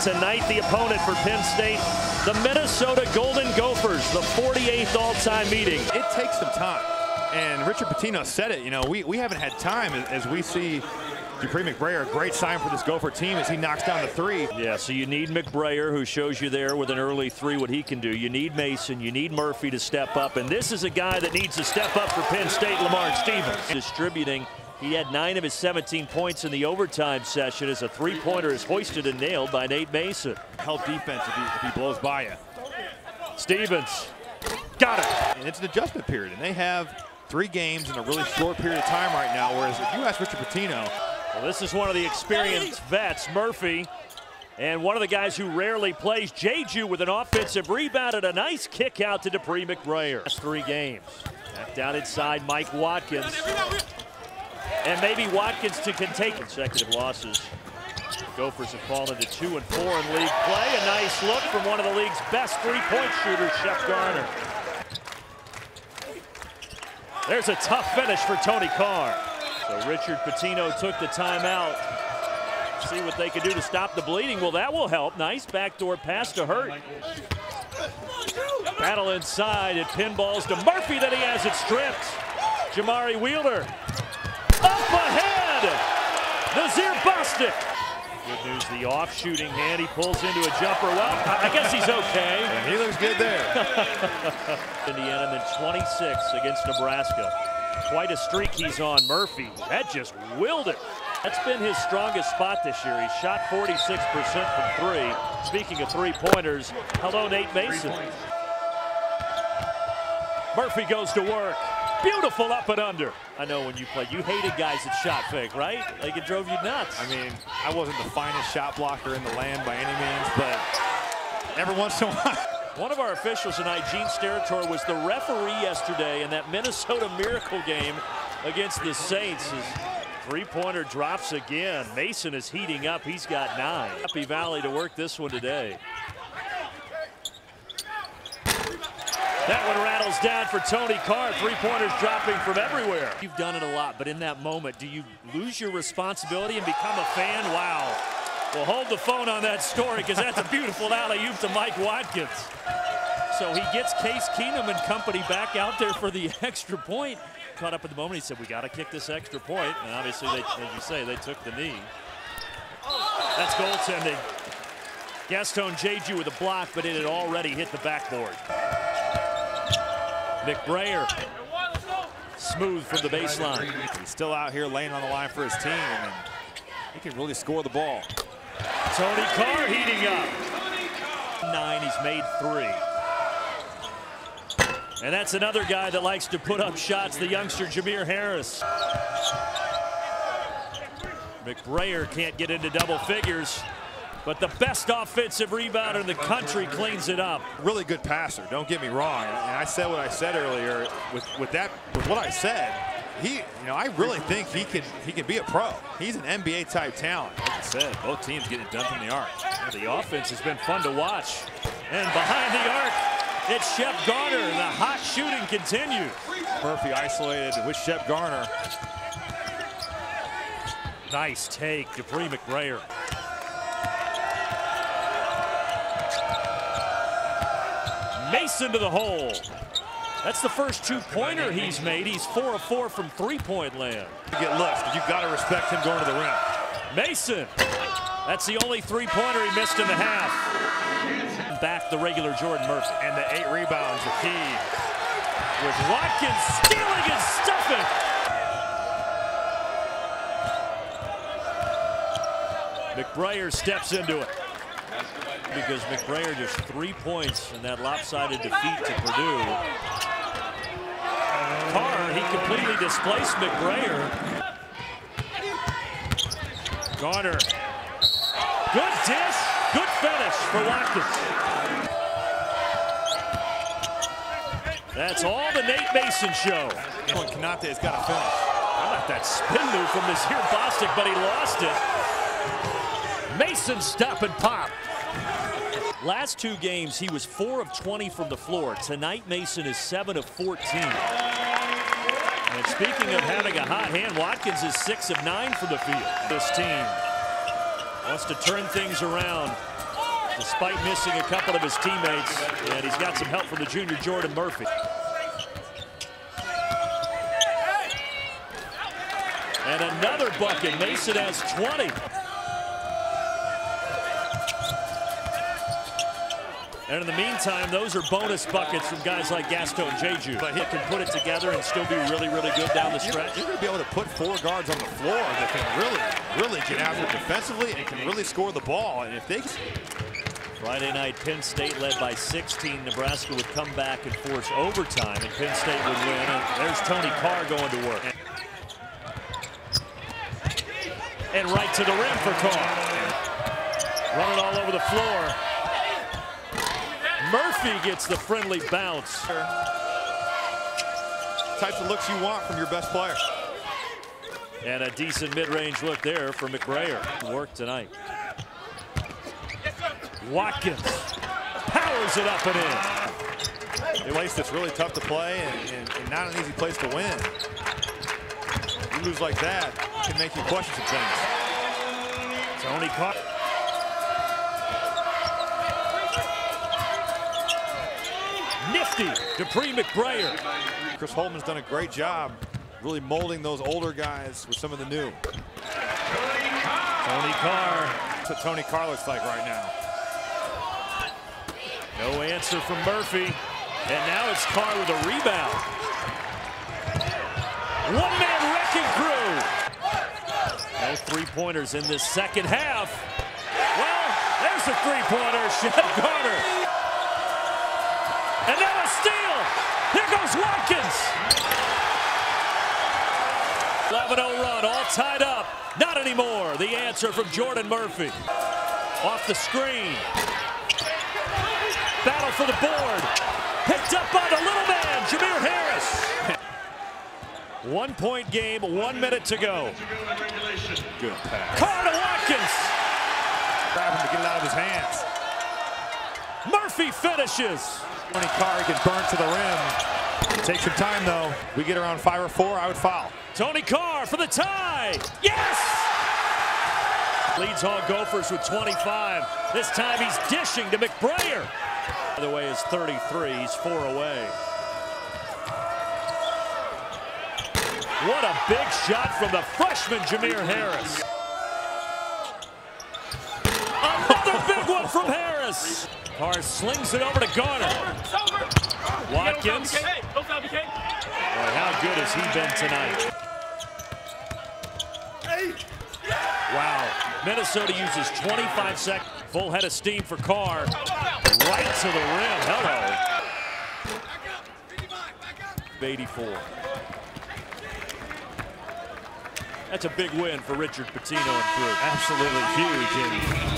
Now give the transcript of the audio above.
Tonight, the opponent for Penn State, the Minnesota Golden Gophers, the 48th all-time meeting. It takes some time, and Richard Pitino said it. You know, we haven't had time as we see Dupree McBrayer, a great sign for this Gopher team as he knocks down the three. Yeah, so you need McBrayer, who shows you there with an early three what he can do. You need Mason, you need Murphy to step up, and this is a guy that needs to step up for Penn State, Lamar Stevens. Distributing, he had 9 of his 17 points in the overtime session as a three-pointer is hoisted and nailed by Nate Mason. Help defense if he blows by you. Stevens, got it. And it's an adjustment period, and they have 3 games in a really short period of time right now, whereas if you ask Richard Pitino, well, this is one of the experienced vets, Murphy, and one of the guys who rarely plays, Jeju, with an offensive rebound and a nice kick out to Dupree McBrayer. That's 3 games. Back down inside, Mike Watkins. And maybe Watkins can take consecutive losses. The Gophers have fallen to 2 and 4 in league play. A nice look from one of the league's best three-point shooters, Shep Garner. There's a tough finish for Tony Carr. So Richard Pitino took the timeout. See what they can do to stop the bleeding. Well, that will help. Nice backdoor pass to Hurt. Battle inside. It pinballs to Murphy, then he has it stripped. Jamari Wheeler. Up ahead. Nazir Bostic. Good news, the off shooting hand. He pulls into a jumper. Well, I guess he's okay. and he looks good there. Indiana then 26 against Nebraska. Quite a streak he's on. Murphy, that just willed it. That's been his strongest spot this year. He shot 46% from 3. Speaking of three-pointers, hello, Nate Mason. Murphy goes to work. Beautiful up and under. I know when you played, you hated guys that shot fake, right? Like it drove you nuts. I mean, I wasn't the finest shot blocker in the land by any means, but every once in a while. One of our officials tonight, Gene Steratore, was the referee yesterday in that Minnesota Miracle game against the Saints. His three-pointer drops again. Mason is heating up. He's got 9. Happy Valley to work this one today. That one rattles down for Tony Carr. Three-pointers dropping from everywhere. You've done it a lot, but in that moment, do you lose your responsibility and become a fan? Wow. Well, hold the phone on that story because that's a beautiful alley-oop to Mike Watkins. So he gets Case Keenum and company back out there for the extra point. Caught up at the moment, he said, we got to kick this extra point. And obviously, they, as you say, they took the knee. That's goaltending. Gaston Jeju with a block, but it had already hit the backboard. McBrayer, smooth from the baseline. He's still out here laying on the line for his team, and he can really score the ball. Tony Carr heating up. 9, he's made 3. And that's another guy that likes to put up shots, the youngster Jameer Harris. McBrayer can't get into double figures, but the best offensive rebounder in the country cleans it up. Really good passer, don't get me wrong. And I said what I said earlier with what I said. I really think he can be a pro. He's an NBA type talent. Like I said, both teams getting it done from the arc. The offense has been fun to watch. And behind the arc, it's Shep Garner. The hot shooting continues. Murphy isolated with Shep Garner. Nice take, Dupree McBrayer. Mason to the hole. That's the first 2-pointer he's made. He's 4 of 4 from three-point land. You get looks, but you've got to respect him going to the rim. Mason. That's the only three-pointer he missed in the half. Back the regular Jordan Murphy. And the 8 rebounds, the key. With Watkins stealing and stuffing. McBrayer steps into it. Because McBrayer just 3 points in that lopsided defeat to Purdue. Carr, he completely displaced McBrayer. Garner. Good dish, good finish for Watkins. That's all the Nate Mason show. Kanate's got to finish. How about that spin move from Nazir Bostic, but he lost it. Mason stop and pop. Last 2 games, he was 4 of 20 from the floor. Tonight, Mason is 7 of 14. And speaking of having a hot hand, Watkins is 6 of 9 from the field. This team wants to turn things around. despite missing a couple of his teammates, and he's got some help from the junior Jordan Murphy. And another bucket. Mason has 20. And in the meantime, those are bonus buckets from guys like Gaston Jeju. But he can put it together and still be really, really good down the stretch. You're going to be able to put 4 guards on the floor that can really get after it defensively and can really score the ball. And if they... Friday night, Penn State led by 16. Nebraska would come back and force overtime, and Penn State would win. And there's Tony Carr going to work. And right to the rim for Carr. Running all over the floor. Murphy gets the friendly bounce. Types of looks you want from your best player. And a decent mid-range look there for McBrayer. Work tonight. Watkins powers it up and in. A place that's really tough to play and not an easy place to win. You lose like that, it can make you question some things. Tony Carr. Nifty, Dupree McBrayer. Chris Holman's done a great job really molding those older guys with some of the new. Tony Carr. That's what Tony Carr looks like right now. No answer from Murphy. And now it's Carr with a rebound. One-man wrecking crew. No three-pointers in this second half. Well, there's a three-pointer. Shep Garner. And now a steal. Here goes Watkins. 11-0 run, all tied up. Not anymore. The answer from Jordan Murphy. Off the screen. Battle for the board. Picked up by the little man, Jameer Harris. 1-point game, 1 minute to go. Good pass. Carr to Watkins. Grab him to get it out of his hands. Murphy finishes. Tony Carr gets burned to the rim. Take some time though. We get around 5 or 4, I would foul. Tony Carr for the tie. Yes! Leads all Gophers with 25. This time he's dishing to McBrayer. The other way is 33. He's 4 away. What a big shot from the freshman Jameer Harris. Another big one from Harris. Carr slings it over to Garner. Watkins. Boy, how good has he been tonight? Wow. Minnesota uses 25 seconds. Full head of steam for Carr. Right to the rim. Hello. 84. That's a big win for Richard Pitino and crew. Absolutely huge. And